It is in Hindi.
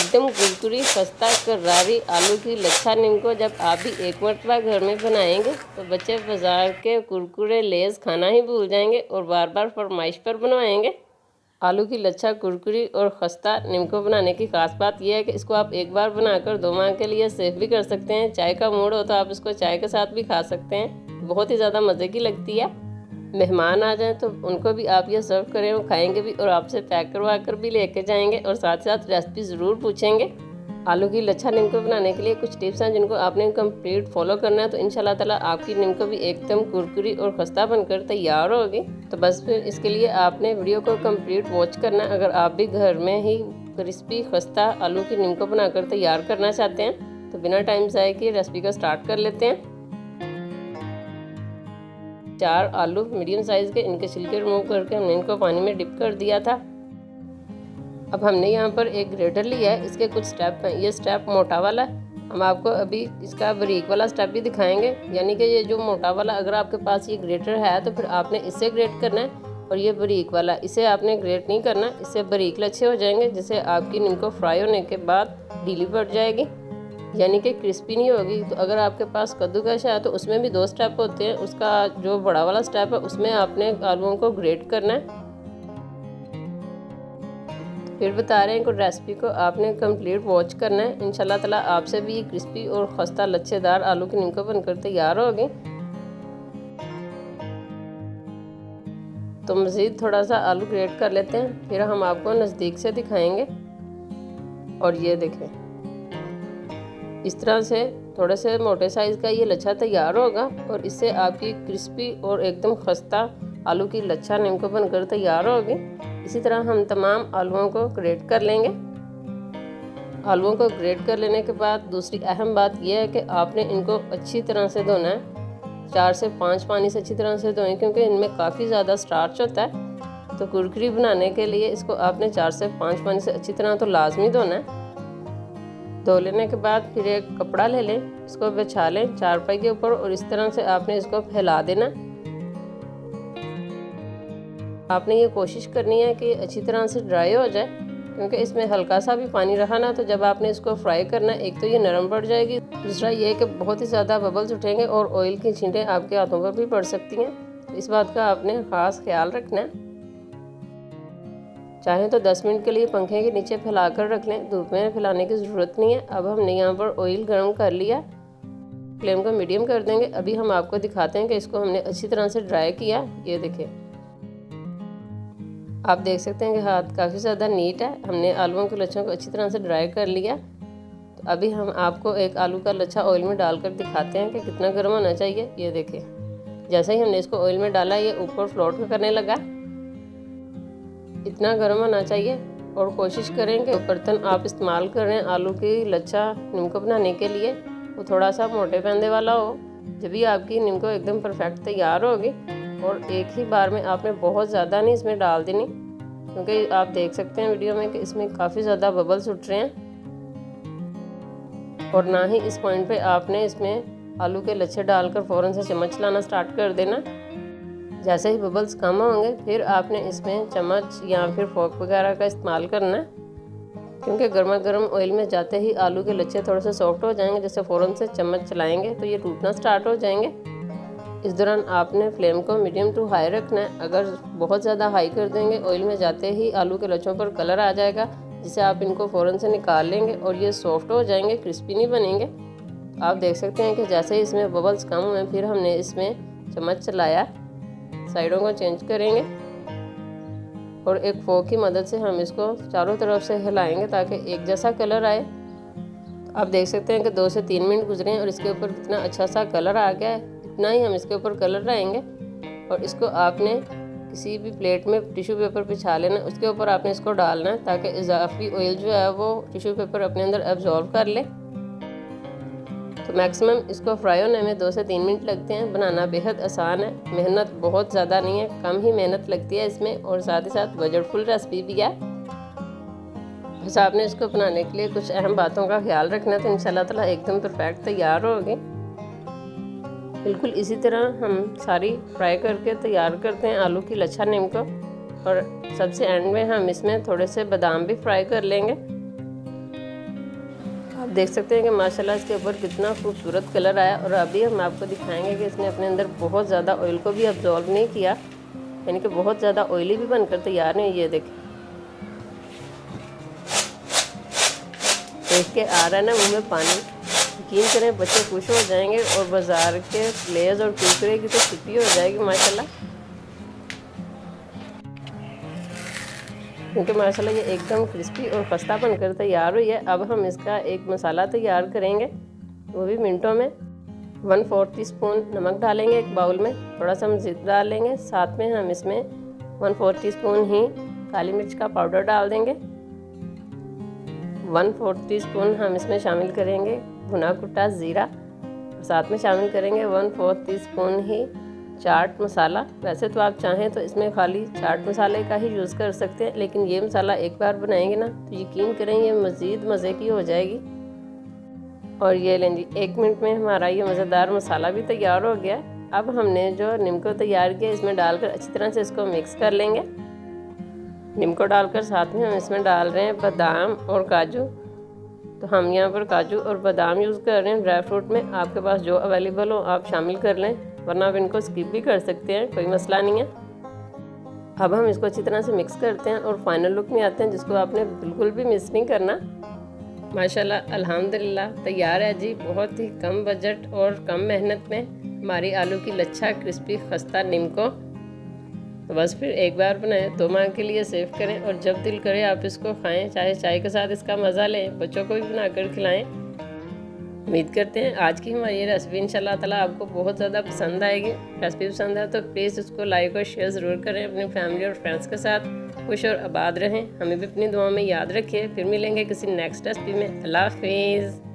एकदम कुरकुरी खस्ता करारी आलू की लच्छा नीम जब आप भी एक मरतबा घर में बनाएंगे तो बच्चे बाजार के कुरकुरे लेज़ खाना ही भूल जाएंगे और बार बार फरमाइश पर बनवाएंगे। आलू की लच्छा कुरकुरी और खस्ता नीम बनाने की खास बात यह है कि इसको आप एक बार बनाकर 2 माह के लिए सेव भी कर सकते हैं। चाय का मूड हो तो आप इसको चाय के साथ भी खा सकते हैं। बहुत ही ज़्यादा मज़े की लगती है। मेहमान आ जाएं तो उनको भी आप ये सर्व करें, वो खाएंगे भी और आपसे पैक करवा कर भी लेके जाएंगे और साथ साथ रेसिपी ज़रूर पूछेंगे। आलू की लच्छा नीमको बनाने के लिए कुछ टिप्स हैं जिनको आपने कंप्लीट फॉलो करना है, तो इंशाल्लाह ताला आपकी नीमको भी एकदम कुरकुरी और खस्ता बनकर तैयार होगी। तो बस फिर इसके लिए आपने वीडियो को कंप्लीट वॉच करना है। अगर आप भी घर में ही क्रिस्पी खस्ता आलू की नीमको बनाकर तैयार करना चाहते हैं तो बिना टाइम ज़ाये किए रेसिपी को स्टार्ट कर लेते हैं। 4 आलू मीडियम साइज़ के, इनके छिलके रिमूव करके हमने इनको पानी में डिप कर दिया था। अब हमने यहाँ पर एक ग्रेटर लिया है, इसके कुछ स्टेप हैं। ये स्टेप मोटा वाला है, हम आपको अभी इसका बारीक वाला स्टेप भी दिखाएंगे। यानी कि ये जो मोटा वाला, अगर आपके पास ये ग्रेटर है तो फिर आपने इससे ग्रेट करना है, और ये बारीक वाला इसे आपने ग्रेट नहीं करना, इससे बारीक लच्छे हो जाएंगे जिससे आपकी नीमको फ्राई होने के बाद ढीली पड़ जाएगी, यानी कि क्रिस्पी नहीं होगी। तो अगर आपके पास कद्दूकश है तो उसमें भी 2 स्टेप होते हैं। उसका जो बड़ा वाला स्टेप है उसमें आपने आलूओं को ग्रेट करना है। फिर बता रहे हैं कि रेसिपी को आपने कंप्लीट वॉच करना है। इंशाल्लाह ताला आपसे भी क्रिस्पी और खस्ता लच्छेदार आलू की नीमको बनकर तैयार होगी। तो मज़ीद थोड़ा सा आलू ग्रेट कर लेते हैं, फिर हम आपको नज़दीक से दिखाएंगे। और ये देखें, इस तरह से थोड़े से मोटे साइज़ का ये लच्छा तैयार होगा और इससे आपकी क्रिस्पी और एकदम खस्ता आलू की लच्छा नीमको बनकर तैयार होगी। इसी तरह हम तमाम आलूओं को ग्रेट कर लेंगे। आलूओं को ग्रेट कर लेने के बाद दूसरी अहम बात यह है कि आपने इनको अच्छी तरह से धोना है। 4 से 5 पानी से अच्छी तरह से धोएं, क्योंकि इनमें काफ़ी ज़्यादा स्टार्च होता है। तो कुरकुरी बनाने के लिए इसको आपने 4 से 5 पानी से अच्छी तरह तो लाजमी धोना है। धो लेने के बाद फिर एक कपड़ा ले लें, इसको बिछा लें चारपाई के ऊपर और इस तरह से आपने इसको फैला देना। आपने ये कोशिश करनी है कि अच्छी तरह से ड्राई हो जाए, क्योंकि इसमें हल्का सा भी पानी रहा ना तो जब आपने इसको फ्राई करना है, एक तो ये नरम पड़ जाएगी, दूसरा ये कि बहुत ही ज़्यादा बबल्स उठेंगे और ऑयल की छींटें आपके हाथों पर भी पड़ सकती हैं। तो इस बात का आपने ख़ास ख्याल रखना है। चाहें तो 10 मिनट के लिए पंखे के नीचे फैला कर रख लें, धूप में फैलाने की ज़रूरत नहीं है। अब हमने यहाँ पर ऑयल गर्म कर लिया, फ्लेम को मीडियम कर देंगे। अभी हम आपको दिखाते हैं कि इसको हमने अच्छी तरह से ड्राई किया। ये देखिए, आप देख सकते हैं कि हाथ काफ़ी ज़्यादा नीट है। हमने आलूओं के लच्छों को अच्छी तरह से ड्राई कर लिया। तो अभी हम आपको एक आलू का लच्छा ऑयल में डालकर दिखाते हैं कि कितना गर्म होना चाहिए। ये देखिए, जैसे ही हमने इसको ऑयल में डाला ये ऊपर फ्लोट करने लगा। इतना गर्म होना चाहिए और कोशिश करें कि बर्तन आप इस्तेमाल कर रहे हैं आलू की लच्छा नीमको बनाने के लिए वो थोड़ा सा मोटे पैंदे वाला हो, जब भी आपकी नीमको एकदम परफेक्ट तैयार होगी। और एक ही बार में आपने बहुत ज़्यादा नहीं इसमें डाल देनी, क्योंकि आप देख सकते हैं वीडियो में कि इसमें काफ़ी ज़्यादा बबल्स उठ रहे हैं। और ना ही इस पॉइंट पे आपने इसमें आलू के लच्छे डालकर फ़ौरन से चम्मच चलाना स्टार्ट कर देना। जैसे ही बबल्स कम होंगे फिर आपने इसमें चम्मच या फिर फोर्क वगैरह का इस्तेमाल करना है, क्योंकि गर्मा गर्म ऑयल में जाते ही आलू के लच्छे थोड़े से सॉफ्ट हो जाएंगे। जैसे फ़ौरन से चम्मच चलाएंगे तो ये टूटना स्टार्ट हो जाएंगे। इस दौरान आपने फ्लेम को मीडियम टू हाई रखना है। अगर बहुत ज़्यादा हाई कर देंगे ऑयल में जाते ही आलू के लच्छों पर कलर आ जाएगा, जिससे आप इनको फ़ौरन से निकाल लेंगे और ये सॉफ्ट हो जाएंगे, क्रिस्पी नहीं बनेंगे। आप देख सकते हैं कि जैसे ही इसमें बबल्स कम हुए फिर हमने इसमें चम्मच चलाया, साइडों को चेंज करेंगे और एक फोर्क की मदद से हम इसको चारों तरफ से हिलाएंगे ताकि एक जैसा कलर आए। आप देख सकते हैं कि 2 से 3 मिनट गुजरे हैं और इसके ऊपर कितना अच्छा सा कलर आ गया है। इतना ही हम इसके ऊपर कलर लाएंगे और इसको आपने किसी भी प्लेट में टिश्यू पेपर बिछा लेना, उसके ऊपर आपने इसको डालना है ताकि इजाफी ऑयल जो है वो टिश्यू पेपर अपने अंदर एब्जॉर्ब कर ले। तो मैक्सिमम इसको फ्राई होने में 2 से 3 मिनट लगते हैं। बनाना बेहद आसान है, मेहनत बहुत ज़्यादा नहीं है, कम ही मेहनत लगती है इसमें और साथ ही साथ बजटफुल रेसिपी भी है। बस आपने इसको बनाने के लिए कुछ अहम बातों का ख्याल रखना, तो इंशाल्लाह ताला एकदम परफेक्ट तैयार होगी। बिल्कुल इसी तरह हम सारी फ्राई करके तैयार करते हैं आलू की लच्छा नीमको। और सबसे एंड में हम इसमें थोड़े से बादाम भी फ्राई कर लेंगे। आप देख सकते हैं कि माशाल्लाह इसके ऊपर कितना खूबसूरत कलर आया। और अभी हम आपको दिखाएंगे कि इसने अपने अंदर बहुत ज़्यादा ऑयल को भी अब्जॉर्ब नहीं किया, यानी कि बहुत ज़्यादा ऑयली भी बनकर तैयार नहीं। ये देखें, देख के आ रहा है ना मुँह में पानी। यकीन करें बच्चे खुश हो जाएंगे और बाज़ार के लेज़ और कुरकुरे की तो छुट्टी हो जाएगी माशाल्लाह, क्योंकि माशाल्लाह ये एकदम क्रिस्पी और खस्ता बनकर तैयार हुई है। अब हम इसका एक मसाला तैयार करेंगे, वो भी मिनटों में। 1/4 टीस्पून नमक डालेंगे एक बाउल में, थोड़ा सा हम ज़ीरा डाल लेंगे। साथ में हम इसमें 1/4 टीस्पून ही काली मिर्च का पाउडर डाल देंगे। 1/4 टीस्पून हम इसमें शामिल करेंगे भुना कुटा ज़ीरा। साथ में शामिल करेंगे 1/4 टीस्पून ही चाट मसाला। वैसे तो आप चाहें तो इसमें खाली चाट मसाले का ही यूज़ कर सकते हैं, लेकिन ये मसाला एक बार बनाएंगे ना तो यकीन करें ये मज़ीद मज़े की हो जाएगी। और ये लें जी, 1 मिनट में हमारा ये मज़ेदार मसाला भी तैयार हो गया। अब हमने जो निम्को तैयार किया इसमें डालकर अच्छी तरह से इसको मिक्स कर लेंगे। निम्को डालकर साथ में हम इसमें डाल रहे हैं बादाम और काजू। तो हम यहाँ पर काजू और बादाम यूज़ कर रहे हैं। ड्राई फ्रूट में आपके पास जो अवेलेबल हो आप शामिल कर लें, वरना आप इनको स्किप भी कर सकते हैं, कोई मसला नहीं है। अब हम इसको अच्छी तरह से मिक्स करते हैं और फाइनल लुक में आते हैं, जिसको आपने बिल्कुल भी मिस नहीं करना। माशाल्लाह अल्हम्दुलिल्लाह तैयार है जी, बहुत ही कम बजट और कम मेहनत में हमारी आलू की लच्छा क्रिस्पी खस्ता निम्को। तो बस फिर एक बार बनाएं, 2 माह के लिए सेव करें और जब दिल करे आप इसको खाएं, चाहे चाय के साथ इसका मज़ा लें, बच्चों को भी बनाकर खिलाएं। उम्मीद करते हैं आज की हमारी ये रेसिपी इंशाल्लाह ताला आपको बहुत ज़्यादा पसंद आएगी। रेसिपी पसंद है तो प्लीज़ उसको लाइक और शेयर ज़रूर करें अपनी फैमिली और फ्रेंड्स के साथ। खुश और आबाद रहें, हमें भी अपनी दुआ में याद रखिए। फिर मिलेंगे किसी नेक्स्ट रेसिपी में। अल्लाह हाफिज़।